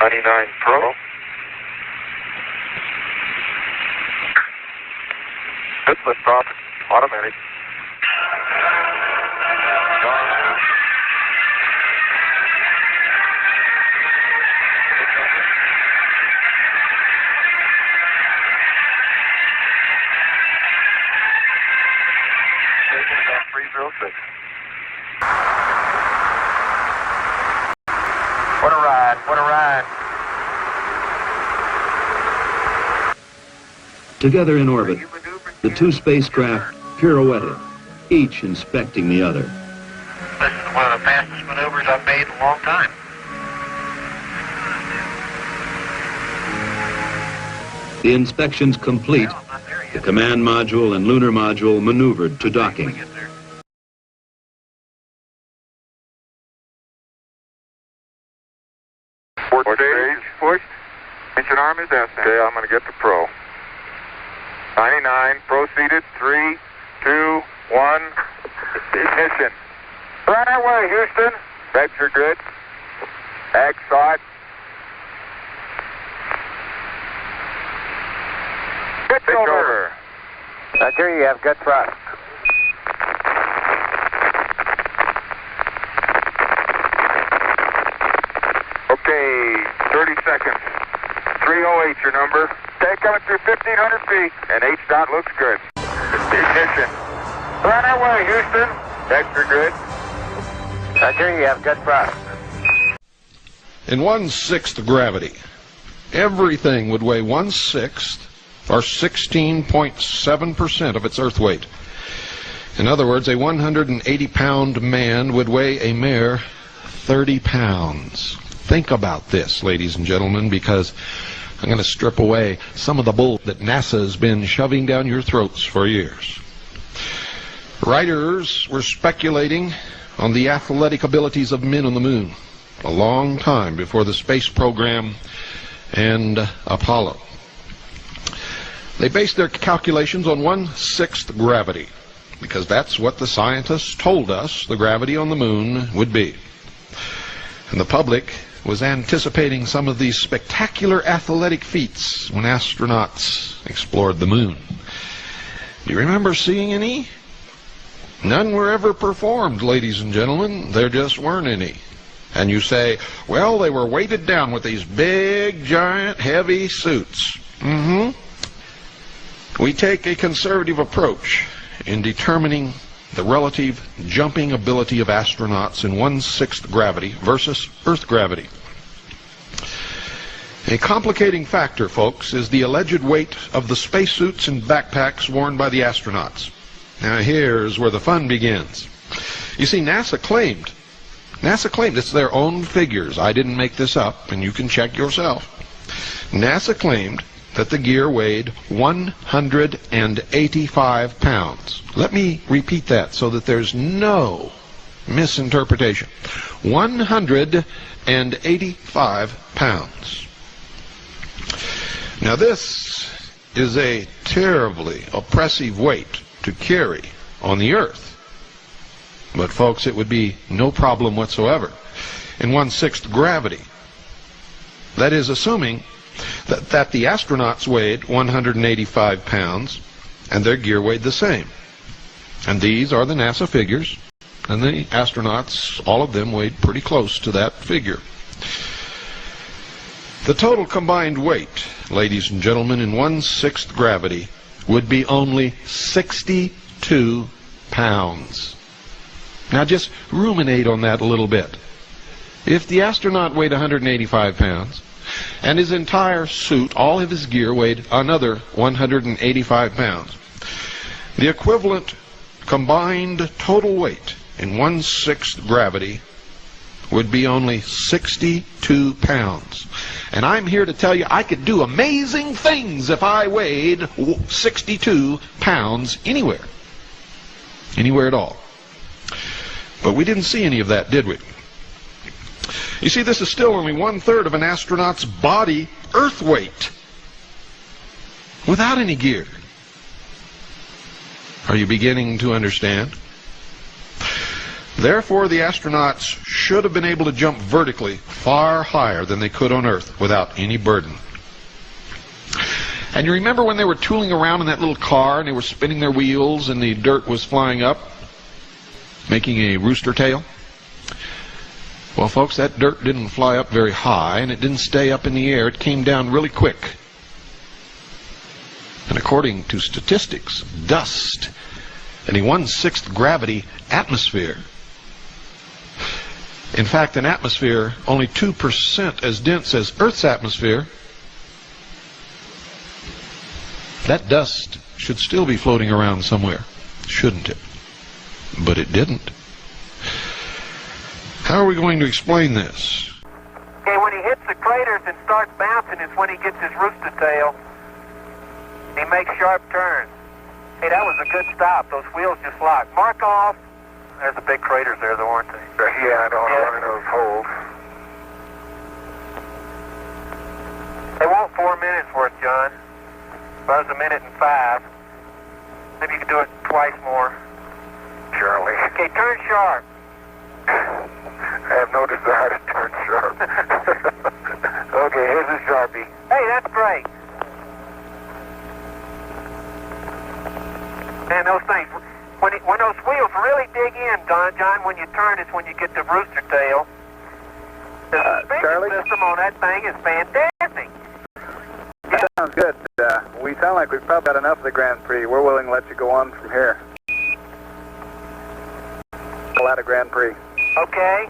99 Pro. Good liftoff, automatic. About 306. What a ride, what a ride. Together in orbit, the two spacecraft pirouetted, each inspecting the other. This is one of the fastest maneuvers I've made in a long time. The inspections complete, the command module and lunar module maneuvered to docking. Fourth stage pushed. Engine arm is S. Okay, I'm going to get the Pro. 99, proceeded, 3, 2, 1, ignition. Right away, Houston. Vector good. Axot. Pitch over. Roger, you have good thrust. Okay, 30 seconds. 308 your number. Okay, coming through 1,500 feet, and H-dot looks good. Ignition. Right away, Houston. Vector good. Roger, you have good thrust. In 1/6 gravity, everything would weigh 1/6, or 16.7% of its Earth weight. In other words, a 180-pound man would weigh a mere 30 pounds. Think about this, ladies and gentlemen, because I'm going to strip away some of the bull that NASA's been shoving down your throats for years. Writers were speculating on the athletic abilities of men on the moon a long time before the space program and Apollo. They based their calculations on 1/6 gravity, because that's what the scientists told us the gravity on the moon would be. And the public was anticipating some of these spectacular athletic feats when astronauts explored the moon. Do you remember seeing any? None were ever performed, ladies and gentlemen. There just weren't any. And you say, well, they were weighted down with these big, giant, heavy suits. We take a conservative approach in determining the relative jumping ability of astronauts in 1/6 gravity versus Earth gravity. A complicating factor, folks, is the alleged weight of the spacesuits and backpacks worn by the astronauts. Now here's where the fun begins. You see, NASA claimed, it's their own figures. I didn't make this up, and you can check yourself. NASA claimed that the gear weighed 185 pounds. Let me repeat that so that there's no misinterpretation. 185 pounds. Now this is a terribly oppressive weight to carry on the Earth. But folks, it would be no problem whatsoever in 1/6 gravity. That is, assuming that the astronauts weighed 185 pounds and their gear weighed the same. And these are the NASA figures, and the astronauts, all of them, weighed pretty close to that figure. The total combined weight, ladies and gentlemen, in 1/6 gravity would be only 62 pounds. Now just ruminate on that a little bit. If the astronaut weighed 185 pounds, and his entire suit, all of his gear, weighed another 185 pounds, the equivalent combined total weight in 1/6 gravity would be only 62 pounds. And I'm here to tell you I could do amazing things if I weighed 62 pounds anywhere. Anywhere at all. But we didn't see any of that, did we? You see, this is still only 1/3 of an astronaut's body Earth weight, without any gear. Are you beginning to understand? Therefore, the astronauts should have been able to jump vertically far higher than they could on Earth without any burden. And you remember when they were tooling around in that little car and they were spinning their wheels and the dirt was flying up, making a rooster tail? Well, folks, that dirt didn't fly up very high and it didn't stay up in the air. It came down really quick. And according to statistics, dust in a 1/6 gravity atmosphere. In fact, an atmosphere only 2% as dense as Earth's atmosphere, that dust should still be floating around somewhere, shouldn't it? But it didn't. How are we going to explain this? Okay, when he hits the craters and starts bouncing is when he gets his rooster tail. He makes sharp turns. Hey, that was a good stop. Those wheels just locked. Mark off. There's the big craters there, though, aren't they? Yeah, I don't want to run into those holes. They want 4 minutes worth, John. That was 1 minute and 5. Maybe you could do it twice more. Charlie. Okay, turn sharp. I have no desire to turn sharp. Okay, here's the Sharpie. Hey, that's great. Man, those things, when those wheels really dig in, John, when you turn is when you get the rooster tail. The Charlie? suspension system on that thing is fantastic. Sounds good. We sound like we've probably got enough of the Grand Prix. We're willing to let you go on from here. Pull out a Grand Prix. Okay.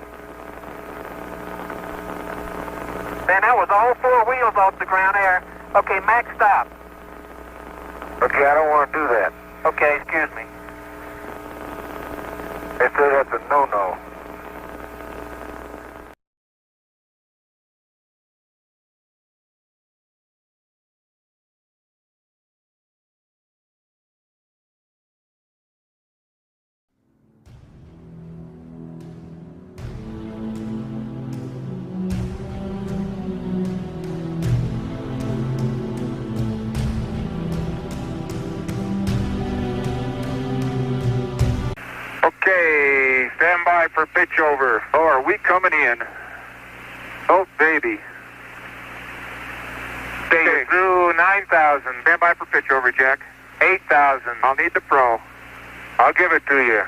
Man, that was all 4 wheels off the ground there. Okay, max stop. Okay, I don't want to do that. Okay, excuse me. They say that's a no-no. Okay, stand by for pitch over. Oh, are we coming in? Oh, baby. Okay, through 9,000. Stand by for pitch over, Jack. 8,000. I'll need the pro. I'll give it to you.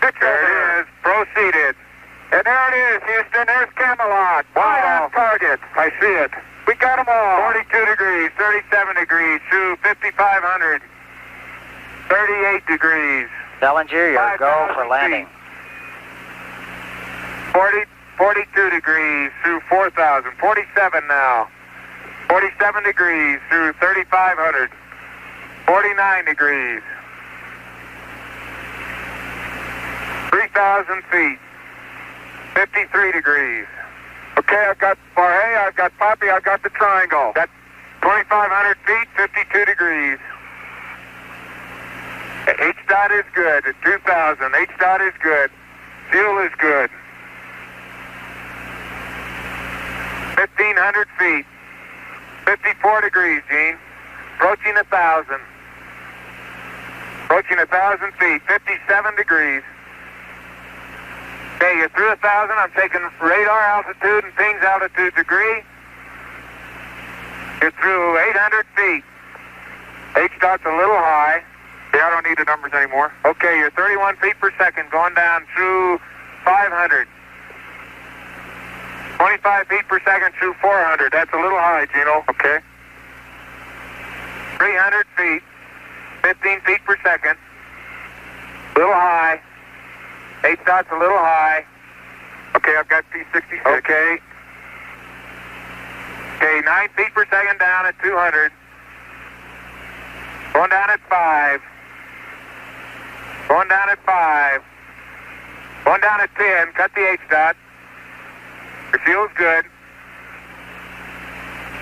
Pitch there it is. Proceeded. And there it is, Houston. There's Camelot. Wide on target. I see it. We got them all. 42 degrees, 37 degrees, through 5,500. 38 degrees. Bellinger, your go for 5,000 landing. feet. 42 degrees through 4,000. 47 now. 47 degrees through 3,500. 49 degrees. 3,000 feet. 53 degrees. Okay, I've got Barre, I've got Poppy, I've got the triangle. That's 2,500 feet, 52 degrees. H-dot is good at 2,000. H-dot is good. Fuel is good. 1,500 feet. 54 degrees, Gene. Approaching 1,000. Approaching 1,000 feet. 57 degrees. Okay, you're through 1,000. I'm taking radar altitude and pings altitude degree. You're through 800 feet. H-dot's a little high. Yeah, I don't need the numbers anymore. Okay, you're 31 feet per second going down through 500. 25 feet per second through 400. That's a little high, Gino. Okay. 300 feet. 15 feet per second. Little high. H-dot's a little high. Okay, I've got P66. Okay. Okay, 9 feet per second down at 200. Going down at 5. Going down at 5. Going down at 10. Cut the H-dot. Your fuel's good.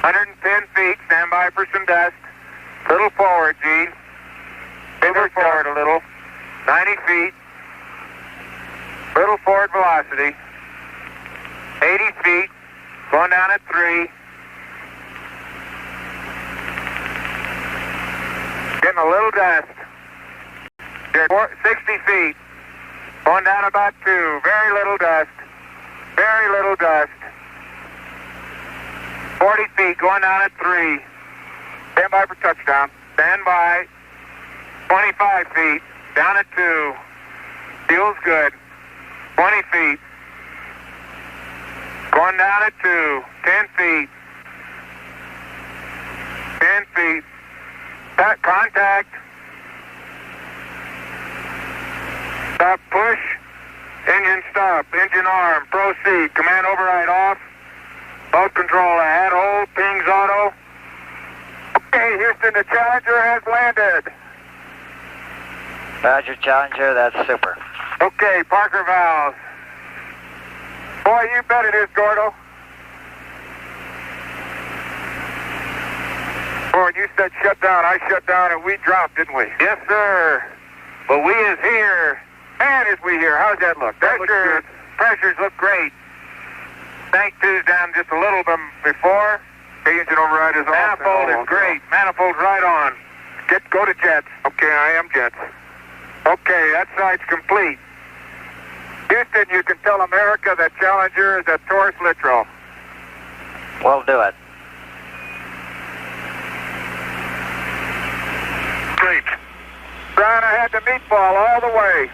110 feet. Stand by for some dust. Little forward, Gene. Little forward a little. 90 feet. Little forward velocity. 80 feet. Going down at 3. Getting a little dust. Good. 60 feet. Going down about 2. Very little dust. Very little dust. 40 feet. Going down at 3. Stand by for touchdown. Stand by. 25 feet. Down at 2. Feels good. 20 feet. Going down at 2. 10 feet. 10 feet. Contact. Stop, push. Engine stop. Engine arm. Proceed. Command override off. Boat control ahead. Hold. Pings auto. Okay, Houston, the Challenger has landed. Roger, Challenger. That's super. Okay, Parker valves. Boy, you bet it is, Gordo. Boy, you said shut down. I shut down and we dropped, didn't we? Yes, sir. But we is here. Man, is we here. How's that look? Pressures look great. Tank 2's down just a little bit before. The engine override is off. Manifold is great. Manifold's right on. Go to jets. Okay, I am jets. Okay, that side's complete. Houston, you can tell America that Challenger is at Taurus Littrow. We'll do it. Great. Brian, I had the meatball all the way.